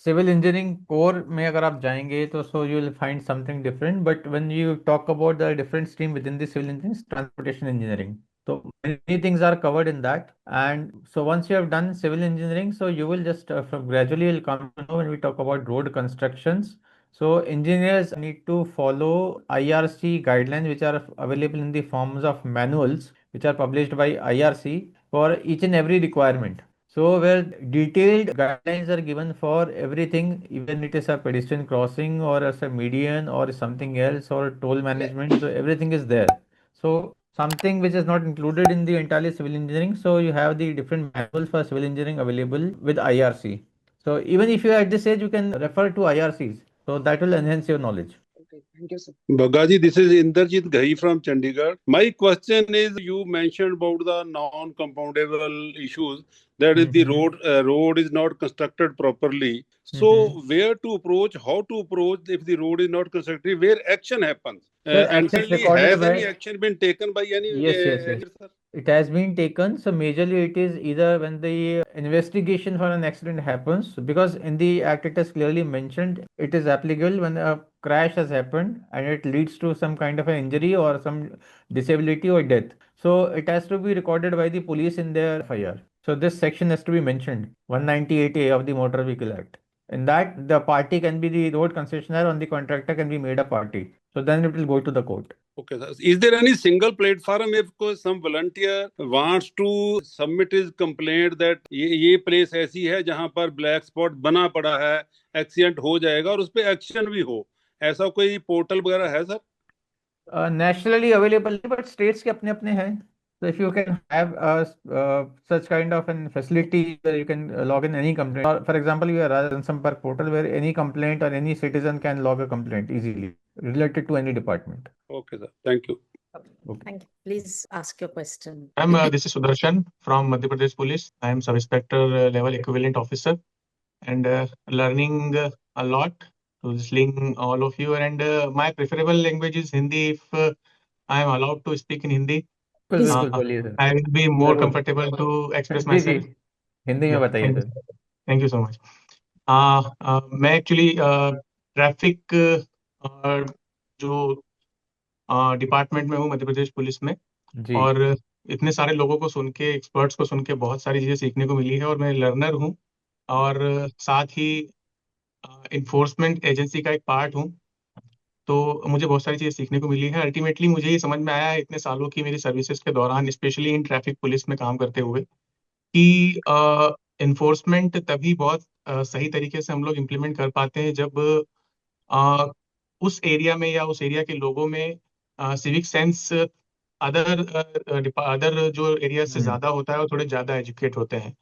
सिविल इंजीनियरिंग कोर में अगर आप जाएंगे तो so you will find something different but when you talk about the different stream within the civil engineering transportation engineering so many things are covered in that and so once you have done civil engineering so you will just gradually will come to know when we talk about road constructions so engineers need to follow IRC guidelines which are available in the forms of manuals which are published by IRC for each and every requirement so where detailed guidelines are given for everything even it is a pedestrian crossing or as a median or something else or toll management so everything is there so something which is not included in the entirely civil engineering. So you have the different manuals for civil engineering available with IRC. So even if you are at this age, you can refer to IRCs. So that will enhance your knowledge. Okay, Thank you, sir. Bagaji, this is Inderjit Ghai from Chandigarh. My question is, you mentioned about the non-compoundable issues. That is, the road is not constructed properly. So, where to approach? How to approach if the road is not constructed? Where action happens? Sir, And actions secondly, recorded has any by. action been taken by any? Yes. It has been taken. So majorly it is either when the investigation for an accident happens, because in the act it is clearly mentioned it is applicable when a crash has happened and it leads to some kind of an injury or some disability or death. So it has to be recorded by the police in their FIR. So this section has to be mentioned, 198A of the Motor Vehicle Act. In that, the party can be the road concessionaire, and the contractor can be made a party. So then it will go to the court. Okay, sir. Is there any single platform if some volunteer wants to submit his complaint that ये place ऐसी है जहां पर black spot बना पड़ा है, accident हो जाएगा और उस पे एक्शन भी हो, ऐसा कोई पोर्टल वगैरह है sir? Nationally available, but states के अपने अपने हैं. So if you can have such kind of an facility where you can log in any complaint. For example, you are rather than some park portal where any complaint or any citizen can log a complaint easily related to any department. Okay, sir. Thank you. Okay. Thank you. Please ask your question. This is Sudarshan from Madhya Pradesh Police. I am sub-inspector level equivalent officer and learning a lot to listening all of you. And my preferable language is Hindi if I am allowed to speak in Hindi. बिल्कुल बोलिए सर. I will be more जरूर. comfortable to express जी जी myself. Hindi में Yeah, बताइए सर. thank you so much. मैं एक्चुअली ट्रैफिक जो डिपार्टमेंट में हूँ मध्य प्रदेश पुलिस में, जी और इतने सारे लोगों को सुन के, एक्सपर्ट्स को सुन के बहुत सारी चीजें सीखने को मिली है। और मैं लर्नर हूँ और साथ ही इन्फोर्समेंट एजेंसी का एक पार्ट हूँ, तो मुझे बहुत सारी चीजें सीखने को मिली है। अल्टीमेटली मुझे ये समझ में आया है इतने सालों की मेरी सर्विसेज के दौरान, स्पेशली इन ट्रैफिक पुलिस में काम करते हुए, कि इन्फोर्समेंट तभी बहुत सही तरीके से हम लोग इम्प्लीमेंट कर पाते हैं जब उस एरिया में या उस एरिया के लोगों में सिविक सेंस अदर अदर जो एरिया से ज्यादा होता है, वो थोड़े ज्यादा एजुकेट होते हैं।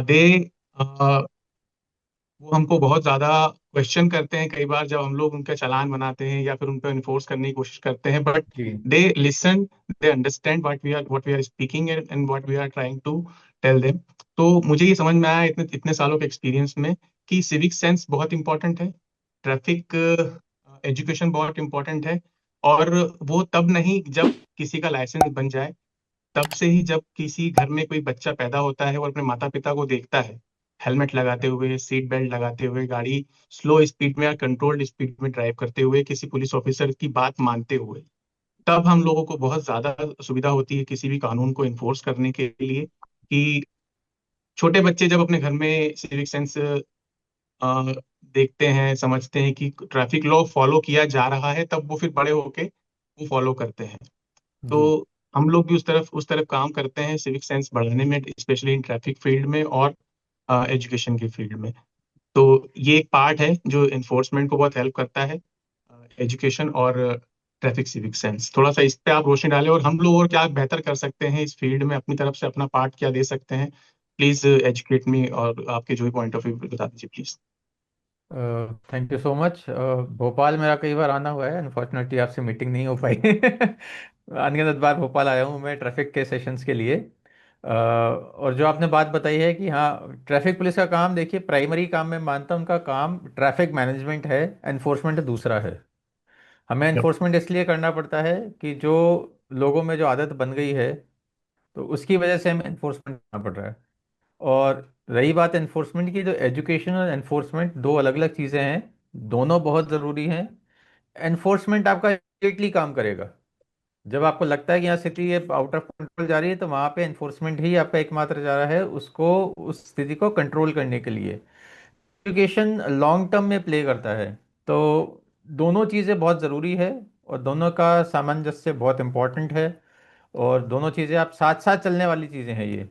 दे वो हमको बहुत ज्यादा क्वेश्चन करते हैं कई बार जब हम लोग उनका चालान बनाते हैं या फिर उन पर इन्फोर्स करने की कोशिश करते हैं, but they listen, they understand what we are speaking and what we are trying to tell them. तो मुझे ये समझ में आया इतने इतने सालों के एक्सपीरियंस में कि सिविक सेंस बहुत इंपॉर्टेंट है, ट्रैफिक एजुकेशन बहुत इंपॉर्टेंट है, और वो तब नहीं जब किसी का लाइसेंस बन जाए, तब से ही जब किसी घर में कोई बच्चा पैदा होता है और अपने माता पिता को देखता है हेलमेट लगाते हुए, सीट बेल्ट लगाते हुए, गाड़ी स्लो स्पीड में या कंट्रोल्ड स्पीड में ड्राइव करते हुए, किसी पुलिस ऑफिसर की बात मानते हुए, तब हम लोगों को बहुत ज्यादा सुविधा होती है किसी भी कानून को इन्फोर्स करने के लिए। कि छोटे बच्चे जब अपने घर में सिविक सेंस देखते हैं, समझते हैं कि ट्रैफिक लॉ फॉलो किया जा रहा है, तब वो फिर बड़े होके वो फॉलो करते हैं। तो हम लोग भी उस तरफ काम करते हैं सिविक सेंस बढ़ाने में, स्पेशली इन ट्रैफिक फील्ड में और एजुकेशन के फील्ड में। तो ये एक पार्ट है जो इन्फोर्समेंट को बहुत हेल्प करता है, एजुकेशन और ट्रैफिक सिविक सेंस। थोड़ा सा इस पे आप रोशनी डालें, और हम लोग और क्या बेहतर कर सकते हैं इस फील्ड में, अपनी तरफ से अपना पार्ट क्या दे सकते हैं, प्लीज एजुकेट मी, और आपके जो भी पॉइंट ऑफ व्यू बता दीजिए please. Thank you so much. Bhopal मेरा कई बार आना हुआ है, अनफॉर्चुनेटली आपसे मीटिंग नहीं हो पाई. अनगिनत बार भोपाल आया हूँ मैं ट्रैफिक के सेशंस के लिए. और जो आपने बात बताई है कि हाँ ट्रैफिक पुलिस का काम, देखिए प्राइमरी काम मैं मानता हूँ उनका काम ट्रैफिक मैनेजमेंट है, एनफोर्समेंट दूसरा है. हमें एनफोर्समेंट इसलिए करना पड़ता है कि जो लोगों में जो आदत बन गई है तो उसकी वजह से हमें एनफोर्समेंट करना पड़ रहा है. और रही बात एनफोर्समेंट की, जो एजुकेशन और एनफोर्समेंट दो अलग अलग चीज़ें हैं, दोनों बहुत ज़रूरी हैं. एनफोर्समेंट आपका इमीडिएटली काम करेगा जब आपको लगता है कि यहाँ स्थिति ये आउट ऑफ कंट्रोल जा रही है, तो वहाँ पे एनफोर्समेंट ही आपका एकमात्र चारा है उसको, उस स्थिति को कंट्रोल करने के लिए. एजुकेशन लॉन्ग टर्म में प्ले करता है. तो दोनों चीज़ें बहुत ज़रूरी है और दोनों का सामंजस्य बहुत इम्पोर्टेंट है. और दोनों चीज़ें आप साथ साथ चलने वाली चीज़ें हैं ये,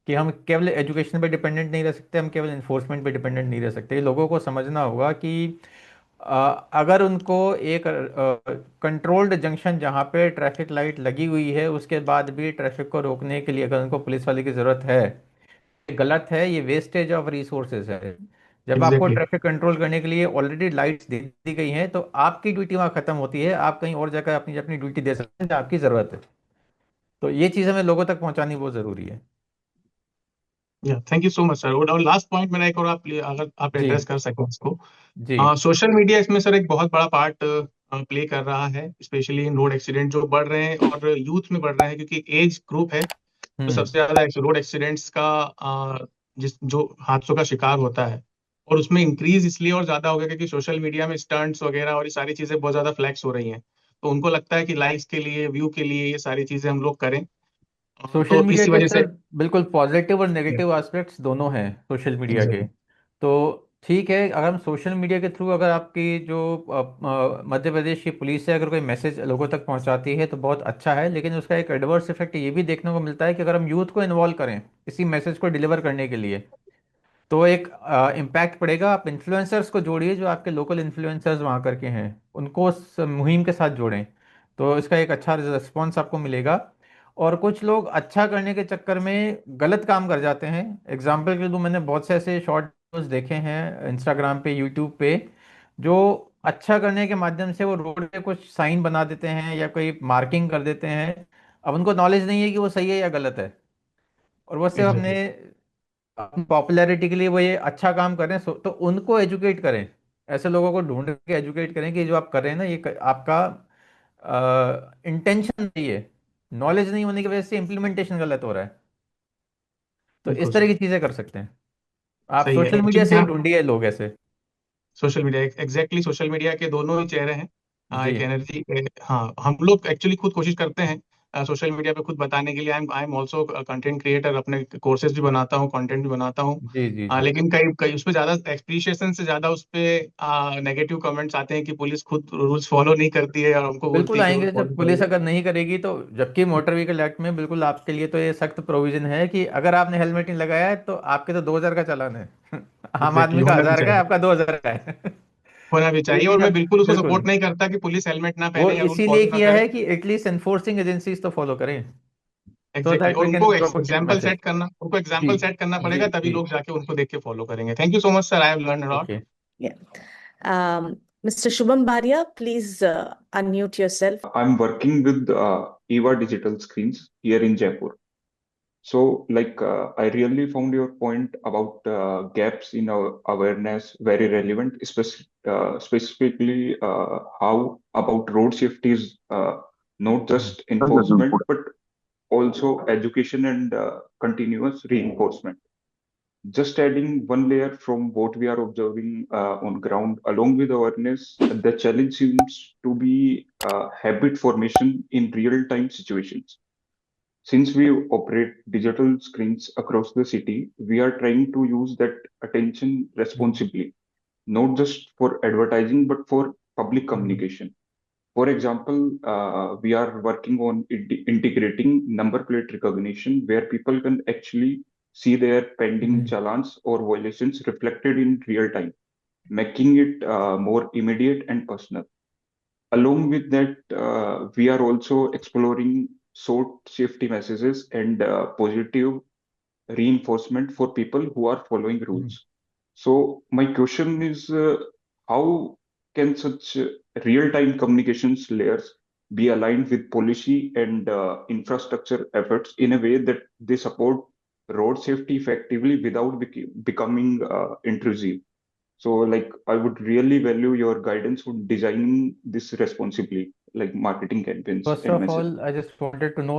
कि हम केवल एजुकेशन पे डिपेंडेंट नहीं रह सकते, हम केवल इन्फोर्समेंट पे डिपेंडेंट नहीं रह सकते. ये लोगों को समझना होगा कि अगर उनको एक कंट्रोल्ड जंक्शन जहाँ पे ट्रैफिक लाइट लगी हुई है उसके बाद भी ट्रैफिक को रोकने के लिए अगर उनको पुलिस वाले की ज़रूरत है, ये गलत है, ये वेस्टेज ऑफ रिसोर्सेज है. जब आपको एग्जैक्टली ट्रैफिक कंट्रोल करने के लिए ऑलरेडी लाइट्स दे दी गई हैं तो आपकी ड्यूटी वहाँ खत्म होती है, आप कहीं और जाकर अपनी अपनी ड्यूटी दे सकते हैं जहाँ आपकी ज़रूरत है। तो ये चीज़ हमें लोगों तक पहुँचानी बहुत ज़रूरी है। या thank you so much sir. और लास्ट पॉइंट मेरा एक और, आप अगर आप जी एड्रेस कर सकें इसको। जी। सोशल मीडिया इसमें सर एक बहुत बड़ा पार्ट प्ले कर रहा है, स्पेशली इन रोड एक्सीडेंट जो बढ़ रहे हैं और यूथ में बढ़ रहे हैं, क्योंकि एज ग्रुप है तो हम्म। सबसे ज्यादा रोड एक्सीडेंट्स का जिस जो हादसों का शिकार होता है, और उसमें इंक्रीज इसलिए और ज्यादा हो गया क्योंकि सोशल मीडिया में स्टंट्स वगैरह और ये सारी चीजें बहुत ज्यादा फ्लैक्स हो रही हैं। तो उनको लगता है कि लाइक्स के लिए, व्यू के लिए ये सारी चीजें हम लोग करें। सोशल तो मीडिया इसी के वजह से सर बिल्कुल पॉजिटिव और नेगेटिव एस्पेक्ट्स दोनों हैं सोशल मीडिया के। एग्जैक्टली तो ठीक है, अगर हम सोशल मीडिया के थ्रू अगर आपकी जो मध्य प्रदेश की पुलिस है अगर कोई मैसेज लोगों तक पहुंचाती है तो बहुत अच्छा है, लेकिन उसका एक एडवर्स इफेक्ट ये भी देखने को मिलता है कि अगर हम यूथ को इन्वॉल्व करें इसी मैसेज को डिलीवर करने के लिए तो एक इम्पैक्ट पड़ेगा। आप इन्फ्लुएंसर्स को जोड़िए, जो आपके लोकल इन्फ्लुएंसर्स वहाँ करके हैं उनको उस मुहिम के साथ जोड़ें, तो इसका एक अच्छा रिस्पॉन्स आपको मिलेगा। और कुछ लोग अच्छा करने के चक्कर में गलत काम कर जाते हैं। एग्जाम्पल के लिए तो मैंने बहुत से ऐसे शॉर्ट वीडियोस देखे हैं इंस्टाग्राम पे, यूट्यूब पे, जो अच्छा करने के माध्यम से वो रोड पे कुछ साइन बना देते हैं या कोई मार्किंग कर देते हैं। अब उनको नॉलेज नहीं है कि वो सही है या गलत है, और वो सिर्फ अपने एग्जैक्टली अपनी पॉपुलैरिटी के लिए वो ये अच्छा काम कर रहे हैं। तो उनको एजुकेट करें, ऐसे लोगों को ढूंढ के एजुकेट करें कि जो आप कर रहे हैं ना ये आपका इंटेंशन नहीं है, नॉलेज नहीं होने की वजह से इम्प्लीमेंटेशन गलत हो रहा है। तो बिल्कुल इस तरह सर, की चीजें कर सकते हैं आप, सही है सोशल मीडिया एक्चुअली। से ही हाँ, ढूंढिए लोग ऐसे। Social media exactly, social media के दोनों ही चेहरे हैं। जी एक एनर्जी, हाँ हम लोग एक्चुअली खुद कोशिश करते हैं सोशल मीडिया पे खुद बताने के लिए। I am also content creator, अपने कोर्सेज भी बनाता हूँ, कंटेंट भी बनाता हूँ। जी जी जी। लेकिन कई कई उस पे ज्यादा एप्रिशिएशन से ज्यादा उस पे नेगेटिव कमेंट्स आते हैं कि पुलिस खुद रूल्स फॉलो नहीं करती है और हमको बोलती बिल्कुल है कि रूल आएंगे, जब फॉलो पुलिस करो। अगर नहीं करेगी तो, जबकि मोटर व्हीकल एक्ट में बिल्कुल आपके लिए तो ये सख्त प्रोविजन है कि अगर आपने हेलमेट नहीं लगाया है तो आपके तो 2,000 का चालान है। आम एग्जैक्टली आदमी का होना भी 1,000 का है, चाहिए, आपका 2,000 का है। होना भी तो ये चाहिए। और चीज मैं आप बिल्कुल उसको बिल्कुल, सपोर्ट नहीं करता कि पुलिस हेलमेट ना वो पहने या रूल इसीलिए फॉलो ना किया करे। है कि एटलीस्ट एनफोर्सिंग एजेंसीज तो फॉलो करें, सो एग्जैक्टली दैट और वी उनको can propagate example message. Set करना, उनको जी एग्जाम्पल सेट करना जी पड़ेगा, तभी जी। लोग जाके उनको देख के फॉलो करेंगे। Thank you so much sir, I have learn a lot. Okay. Yeah. Mr. Shubham Bharia, please unmute yourself. I'm working with EVA digital screens here in Jaipur. So, I really found your point about gaps in our awareness very relevant, specifically how about road safety is not just enforcement, but also education and continuous reinforcement. Just adding one layer from what we are observing on ground, along with awareness, the challenge seems to be habit formation in real-time situations. Since we operate digital screens across the city, we are trying to use that attention responsibly, not just for advertising, but for public communication. For example, we are working on integrating number plate recognition where people can actually see their pending challans or violations reflected in real time, making it more immediate and personal. Along with that, we are also exploring short safety messages and positive reinforcement for people who are following rules. So my question is, how can such real-time communications layers be aligned with policy and infrastructure efforts in a way that they support road safety effectively without becoming intrusive? So, I would really value your guidance on designing this responsibly, like marketing campaigns first and of message. All I just wanted to know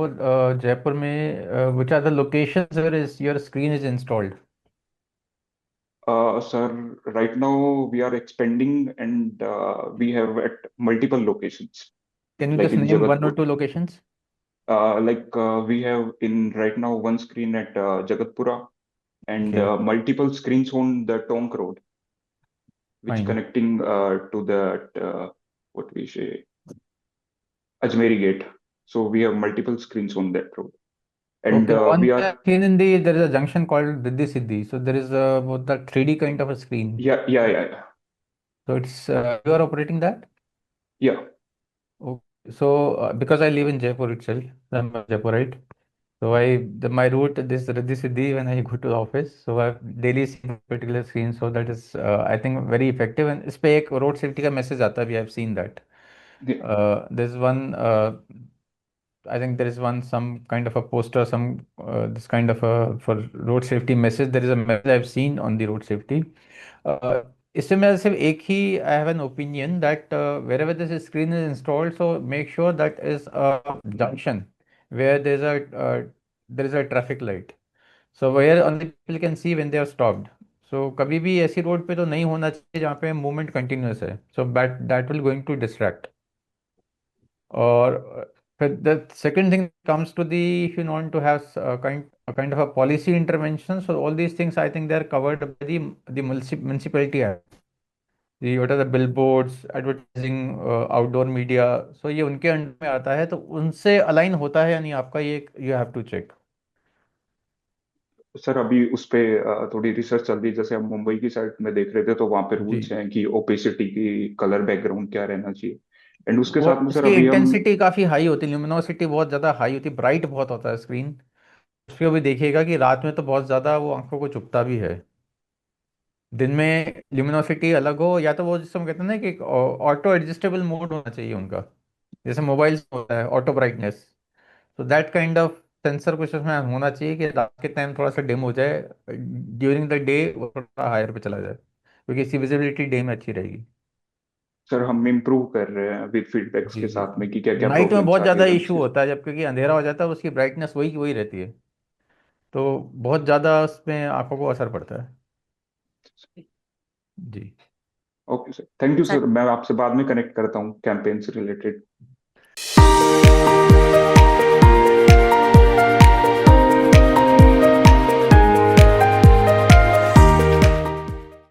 Jaipur में which are the locations where is your screen is installed? Sir, right now we are expanding and we have at multiple locations, Can you like just in name one or Jagatpur. two locations? We have in right now one screen at Jagatpura and Okay, multiple screens on the Tonk Road, which fine. connecting to the what we say Ajmeri Gate. So we have multiple screens on that road, and Okay, the one we that I've are seen in there is a junction called Riddhi Siddhi. So there is a what the 3D kind of a screen. yeah. So it's you are operating that? Yeah. Okay. So because I live in Jaipur itself, I'm a Jaipurite. So my route this Riddhi Siddhi when I go to the office. So I daily see that particular screen. So that is I think very effective. And इस पे एक road safety का message आता है. We have seen that. Yeah. There's one. I think there is one some kind of a poster, some this kind of a for road safety message. There is a message I've seen on the road safety. Uh, इससे मैं सिर्फ एक ही I have an opinion that wherever this screen is installed, so make sure that is a junction where there is a traffic light. So where only people can see when they are stopped. So कभी भी ऐसी road पे तो नहीं होना चाहिए जहाँ पे मूवमेंट कंटिन्यूस है. So that will going to distract. Or but the second thing comes to the if you want to have a kind of a policy intervention. So all these things I think they are covered by the municipality act. The what are the billboards, advertising, outdoor media. So ये उनके under में आता है तो उनसे align होता है या नहीं आपका ये you have to check. Sir अभी उस पे थोड़ी रिसर्च चल रही है। जैसे हम मुंबई की साइड में देख रहे थे तो वहां पे जी रूल्स हैं कि ओपेसिटी की कलर बैकग्राउंड क्या रहना चाहिए। एंड उसके वो साथ में सर उसकी अभी हम इंटेंसिटी काफ़ी हाई होती है, ल्यूमिनोसिटी बहुत ज़्यादा हाई होती है, ब्राइट बहुत होता है स्क्रीन। उसको भी देखिएगा कि रात में तो बहुत ज़्यादा वो आंखों को चुभता भी है। दिन में ल्यूमिनोसिटी अलग हो या तो वो जिसको हम कहते हैं ना कि ऑटो एडजस्टेबल मोड होना चाहिए उनका, जैसे मोबाइल होता है ऑटो ब्राइटनेस। तो दैट काइंड ऑफ सेंसर कुछ उसमें होना चाहिए कि रात के टाइम थोड़ा सा डिम हो जाए, ड्यूरिंग द डे वो थोड़ा हायर पे चला जाए, क्योंकि इसकी विजिबिलिटी डे में अच्छी रहेगी। सर हम इम्प्रूव कर रहे हैं विद फीडबैक्स जी के जी। साथ में कि क्या क्या नाइट में प्रॉब्लम्स बहुत आ रही ज़्यादा है ढंग इशू से। होता है जब, क्योंकि अंधेरा हो जाता है उसकी ब्राइटनेस वही की वही रहती है, तो बहुत ज़्यादा उसमें आंखों को असर पड़ता है। जी okay sir, thank you Such sir. मैं आपसे बाद में कनेक्ट करता हूँ कैंपेन से रिलेटेड।